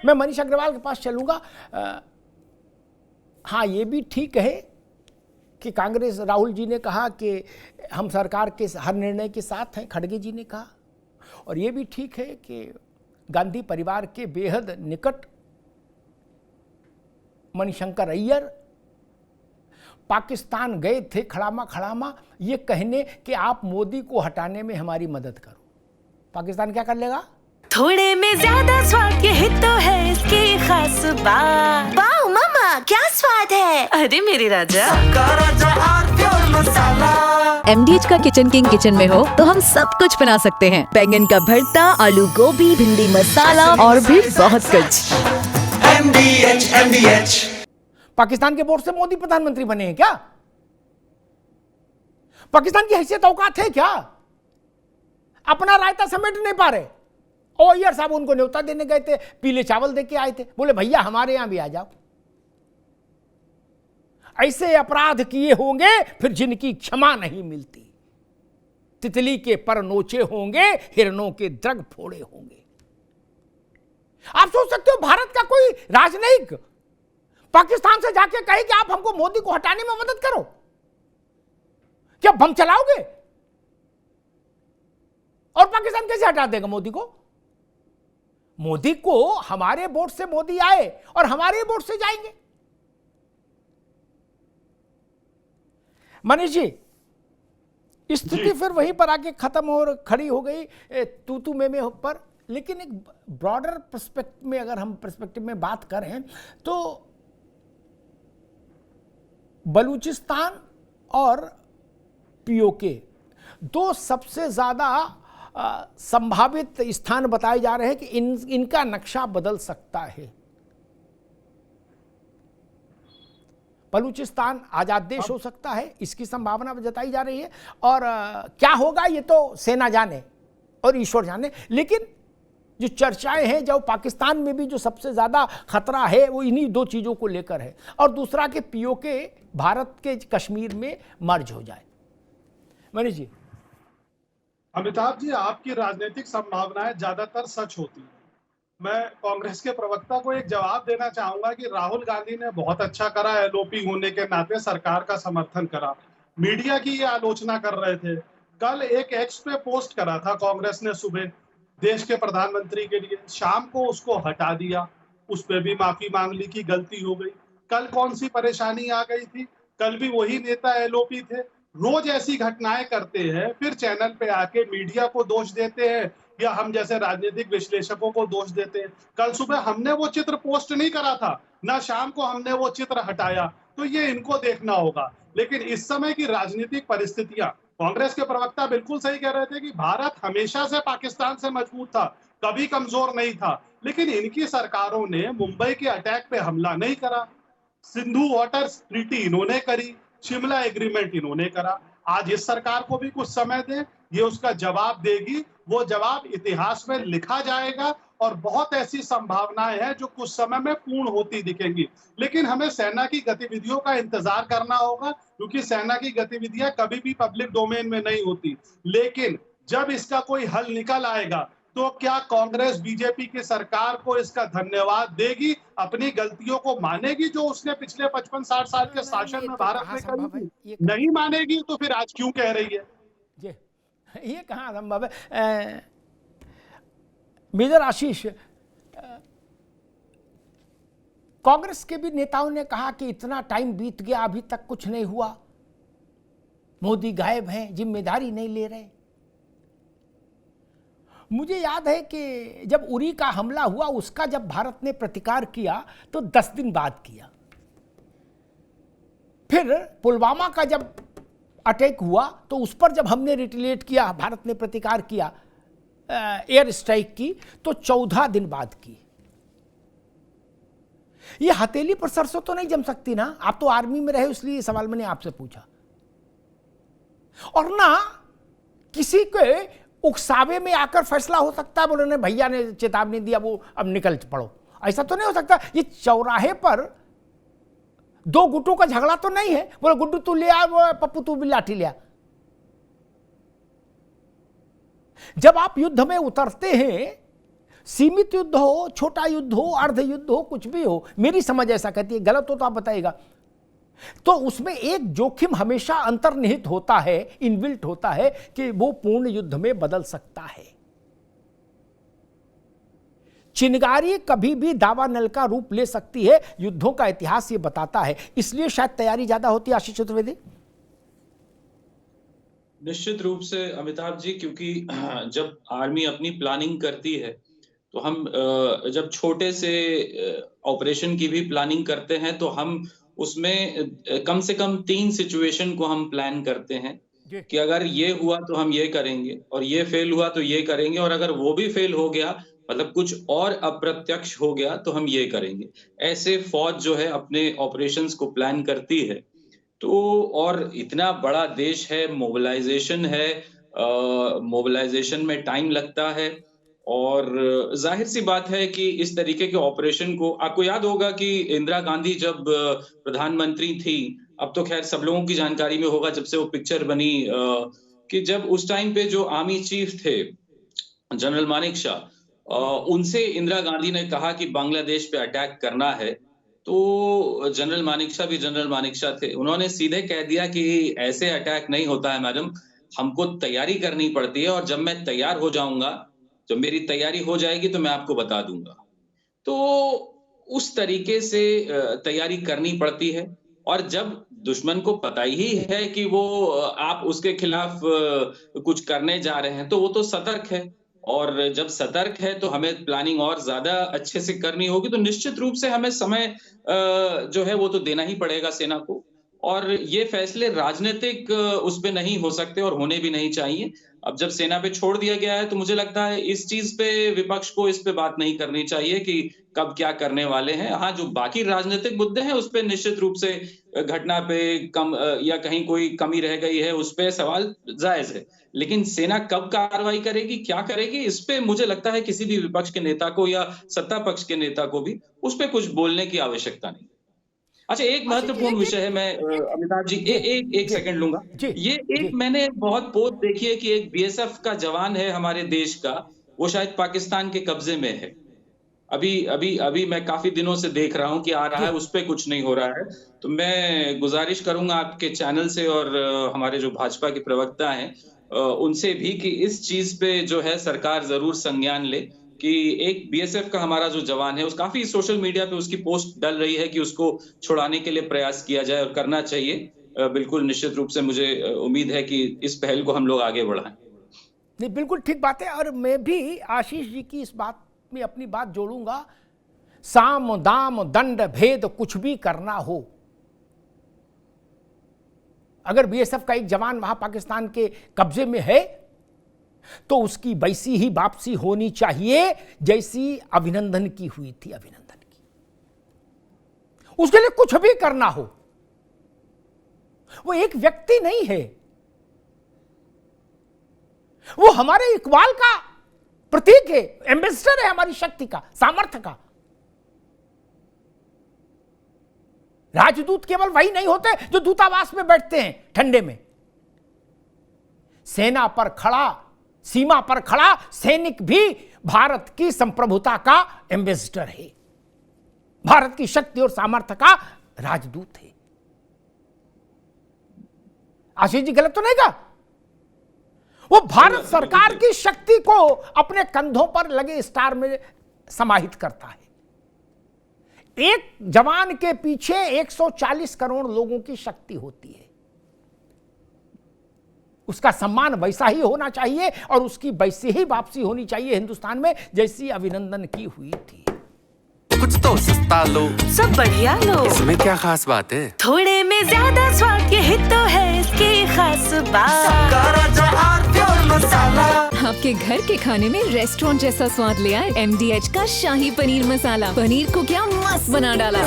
मैं मनीष अग्रवाल के पास चलूंगा। हाँ, ये भी ठीक है कि कांग्रेस, राहुल जी ने कहा कि हम सरकार के हर निर्णय के साथ हैं, खड़गे जी ने कहा, और ये भी ठीक है कि गांधी परिवार के बेहद निकट मणिशंकर अय्यर पाकिस्तान गए थे खड़ामा खड़ामा ये कहने कि आप मोदी को हटाने में हमारी मदद करो। पाकिस्तान क्या कर लेगा? थोड़े में ज्यादा स्वाद, यही तो है इसकी खास बात। वाओ मामा, क्या स्वाद है। अरे मेरे राजा, MDH का किचन किंग किचन में हो तो हम सब कुछ बना सकते हैं। बैंगन का भरता, आलू गोभी, भिंडी मसाला और भी बहुत कुछ। MDH। पाकिस्तान के वोट से मोदी प्रधानमंत्री बने हैं क्या? पाकिस्तान की हैसियत औकात है क्या? अपना रायता समेट नहीं पा रहे। ओ अय्यर साहब उनको न्योता देने गए थे, पीले चावल दे के आए थे, बोले भैया हमारे यहां भी आ जाओ। ऐसे अपराध किए होंगे फिर जिनकी क्षमा नहीं मिलती। तितली के पर नोचे होंगे, हिरणों के द्रग फोड़े होंगे। आप सोच सकते हो भारत का कोई राजनयिक पाकिस्तान से जाके कहे कि आप हमको मोदी को हटाने में मदद करो? क्या बम चलाओगे? और पाकिस्तान कैसे हटा देगा मोदी को? मोदी को हमारे वोट से मोदी आए और हमारे वोट से जाएंगे। मनीष जी, स्थिति फिर वहीं पर आके खत्म और खड़ी हो गई तू में पर। लेकिन एक ब्रॉडर पर्सपेक्टिव में, अगर हम पर्सपेक्टिव में बात करें तो बलूचिस्तान और पीओके दो सबसे ज्यादा संभावित स्थान बताए जा रहे हैं कि इनका नक्शा बदल सकता है। बलूचिस्तान आजाद देश हो सकता है, इसकी संभावना जताई जा रही है। और क्या होगा ये तो सेना जाने और ईश्वर जाने। लेकिन जो चर्चाएं हैं, जो पाकिस्तान में भी जो सबसे ज्यादा खतरा है वो इन्हीं दो चीजों को लेकर है। और दूसरा कि पीओके भारत के कश्मीर में मर्ज हो जाए। मनीष जी। अमिताभ जी, आपकी राजनीतिक संभावनाएं ज्यादातर सच होती हैं। मैं कांग्रेस के प्रवक्ता को एक जवाब देना चाहूंगा कि राहुल गांधी ने बहुत अच्छा करा, एलओपी होने के नाते सरकार का समर्थन करा। मीडिया की ये आलोचना कर रहे थे। कल एक एक्स पे पोस्ट करा था कांग्रेस ने सुबह देश के प्रधानमंत्री के लिए, शाम को उसको हटा दिया, उस पर भी माफी मांग ली कि गलती हो गई। कल कौन सी परेशानी आ गई थी? कल भी वही नेता एलओपी थे। रोज ऐसी घटनाएं करते हैं, फिर चैनल पे आके मीडिया को दोष देते हैं या हम जैसे राजनीतिक विश्लेषकों को दोष देते हैं। कल सुबह हमने वो चित्र पोस्ट नहीं करा था, ना शाम को हमने वो चित्र हटाया, तो ये इनको देखना होगा। लेकिन इस समय की राजनीतिक परिस्थितियां, कांग्रेस के प्रवक्ता बिल्कुल सही कह रहे थे कि भारत हमेशा से पाकिस्तान से मजबूत था, कभी कमजोर नहीं था। लेकिन इनकी सरकारों ने मुंबई के अटैक पे हमला नहीं करा, सिंधु वाटर ट्रीटी इन्होंने करी, शिमला एग्रीमेंट इन्होंने करा। आज इस सरकार को भी कुछ समय दें, ये उसका जवाब देगी। वो जवाब इतिहास में लिखा जाएगा और बहुत ऐसी संभावनाएं हैं जो कुछ समय में पूर्ण होती दिखेंगी। लेकिन हमें सेना की गतिविधियों का इंतजार करना होगा, क्योंकि सेना की गतिविधियां कभी भी पब्लिक डोमेन में नहीं होती। लेकिन जब इसका कोई हल निकल आएगा तो क्या कांग्रेस बीजेपी की सरकार को इसका धन्यवाद देगी, अपनी गलतियों को मानेगी जो उसने पिछले 55-60 साल के शासन में भारत में करी थी? नहीं मानेगी तो फिर आज क्यों कह रही है? ये कहाँ संभव है? मेजर आशीष, कांग्रेस के भी नेताओं ने कहा कि इतना टाइम बीत गया, अभी तक कुछ नहीं हुआ, मोदी गायब हैं, जिम्मेदारी नहीं ले रहे। मुझे याद है कि जब उरी का हमला हुआ, उसका जब भारत ने प्रतिकार किया तो 10 दिन बाद किया। फिर पुलवामा का जब अटैक हुआ तो उस पर जब हमने रिटेलिएट किया, भारत ने प्रतिकार किया, एयर स्ट्राइक की, तो 14 दिन बाद की। ये हथेली पर सरसों तो नहीं जम सकती ना। आप तो आर्मी में रहे, इसलिए सवाल मैंने आपसे पूछा। और ना किसी के उकसावे में आकर फैसला हो सकता है, बोले भैया ने चेतावनी दिया, वो अब निकल पड़ो, ऐसा तो नहीं हो सकता। ये चौराहे पर दो गुटों का झगड़ा तो नहीं है, बोले गुड्डू तू ले आ, वो पप्पू तू भी लाठी ले आ। जब आप युद्ध में उतरते हैं, सीमित युद्ध हो, छोटा युद्ध हो, अर्ध युद्ध हो, कुछ भी हो, मेरी समझ ऐसा कहती है, गलत हो तो आप बताइएगा, तो उसमें एक जोखिम हमेशा अंतर्निहित होता है, इनबिल्ट होता है कि वो पूर्ण युद्ध में बदल सकता है। चिनगारी कभी भी दावानल का रूप ले सकती है, युद्धों का इतिहास ये बताता है, इसलिए शायद तैयारी ज्यादा होती है। आशीष चतुर्वेदी, निश्चित रूप से अमिताभ जी, क्योंकि जब आर्मी अपनी प्लानिंग करती है तो हम जब छोटे से ऑपरेशन की भी प्लानिंग करते हैं तो हम उसमें कम से कम 3 सिचुएशन को हम प्लान करते हैं कि अगर ये हुआ तो हम ये करेंगे, और ये फेल हुआ तो ये करेंगे, और अगर वो भी फेल हो गया, मतलब कुछ और अप्रत्यक्ष हो गया, तो हम ये करेंगे। ऐसे फौज जो है अपने ऑपरेशंस को प्लान करती है। तो और इतना बड़ा देश है, मोबिलाइजेशन है, मोबिलाइजेशन में टाइम लगता है, और जाहिर सी बात है कि इस तरीके के ऑपरेशन को, आपको याद होगा कि इंदिरा गांधी जब प्रधानमंत्री थी, अब तो खैर सब लोगों की जानकारी में होगा जब से वो पिक्चर बनी, कि जब उस टाइम पे जो आर्मी चीफ थे जनरल मानेकशॉ, उनसे इंदिरा गांधी ने कहा कि बांग्लादेश पे अटैक करना है, तो जनरल मानेकशॉ भी जनरल मानेकशॉ थे, उन्होंने सीधे कह दिया कि ऐसे अटैक नहीं होता है मैडम, हमको तैयारी करनी पड़ती है, और जब मैं तैयार हो जाऊंगा, जब मेरी तैयारी हो जाएगी तो मैं आपको बता दूंगा। तो उस तरीके से तैयारी करनी पड़ती है, और जब दुश्मन को पता ही है कि वो आप उसके खिलाफ कुछ करने जा रहे हैं, तो वो तो सतर्क है, और जब सतर्क है तो हमें प्लानिंग और ज्यादा अच्छे से करनी होगी। तो निश्चित रूप से हमें समय जो है वो तो देना ही पड़ेगा सेना को, और ये फैसले राजनीतिक उस पे नहीं हो सकते और होने भी नहीं चाहिए। अब जब सेना पे छोड़ दिया गया है तो मुझे लगता है इस चीज पे विपक्ष को इस पे बात नहीं करनी चाहिए कि कब क्या करने वाले हैं। हाँ, जो बाकी राजनीतिक मुद्दे हैं उस पे निश्चित रूप से घटना पे कम या कहीं कोई कमी रह गई है उस पे सवाल जायज है, लेकिन सेना कब कार्रवाई करेगी, क्या करेगी, इस पे मुझे लगता है किसी भी विपक्ष के नेता को या सत्ता पक्ष के नेता को भी उस पे कुछ बोलने की आवश्यकता नहीं। अच्छा, एक महत्वपूर्ण विषय है, मैं अमिताभ जी एक सेकंड लूंगा। ये एक मैंने बहुत पोस्ट देखी है कि एक बीएसएफ का जवान है हमारे देश का, वो शायद पाकिस्तान के कब्जे में है। अभी मैं काफी दिनों से देख रहा हूं कि आ रहा है, उस पे कुछ नहीं हो रहा है। तो मैं गुजारिश करूंगा आपके चैनल से और हमारे जो भाजपा के प्रवक्ता हैं उनसे भी कि इस चीज पे जो है सरकार जरूर संज्ञान ले कि एक बीएसएफ का हमारा जो जवान है, उस काफी सोशल मीडिया पे उसकी पोस्ट डल रही है कि उसको छुड़ाने के लिए प्रयास किया जाए, और करना चाहिए। बिल्कुल निश्चित रूप से मुझे उम्मीद है कि इस पहल को हम लोग आगे बढ़ाएं। नहीं, बिल्कुल ठीक बात है, और मैं भी आशीष जी की इस बात में अपनी बात जोड़ूंगा। साम दाम दंड भेद कुछ भी करना हो, अगर बीएसएफ का एक जवान वहां पाकिस्तान के कब्जे में है तो उसकी वैसी ही वापसी होनी चाहिए जैसी अभिनंदन की हुई थी। अभिनंदन की, उसके लिए कुछ भी करना हो। वो एक व्यक्ति नहीं है, वो हमारे इकबाल का प्रतीक है, एम्बेसडर है हमारी शक्ति का, सामर्थ्य का। राजदूत केवल वही नहीं होते जो दूतावास में बैठते हैं ठंडे में। सेना पर खड़ा, सीमा पर खड़ा सैनिक भी भारत की संप्रभुता का एम्बेसडर है, भारत की शक्ति और सामर्थ्य का राजदूत है। आशीष जी गलत तो नहीं कहा? वो भारत सरकार की शक्ति को अपने कंधों पर लगे स्टार में समाहित करता है। एक जवान के पीछे 140 करोड़ लोगों की शक्ति होती है। उसका सम्मान वैसा ही होना चाहिए और उसकी वैसी ही वापसी होनी चाहिए हिंदुस्तान में जैसी अभिनंदन की हुई थी। कुछ तो सस्ता लो, सब बढ़िया लो, इसमें क्या खास बात है? थोड़े में ज्यादा स्वाद, यही तो है इसकी खास बात। मसाला आपके घर के खाने में रेस्टोरेंट जैसा स्वाद ले आए MDH का शाही पनीर मसाला। पनीर को क्या मस्त बना डाला।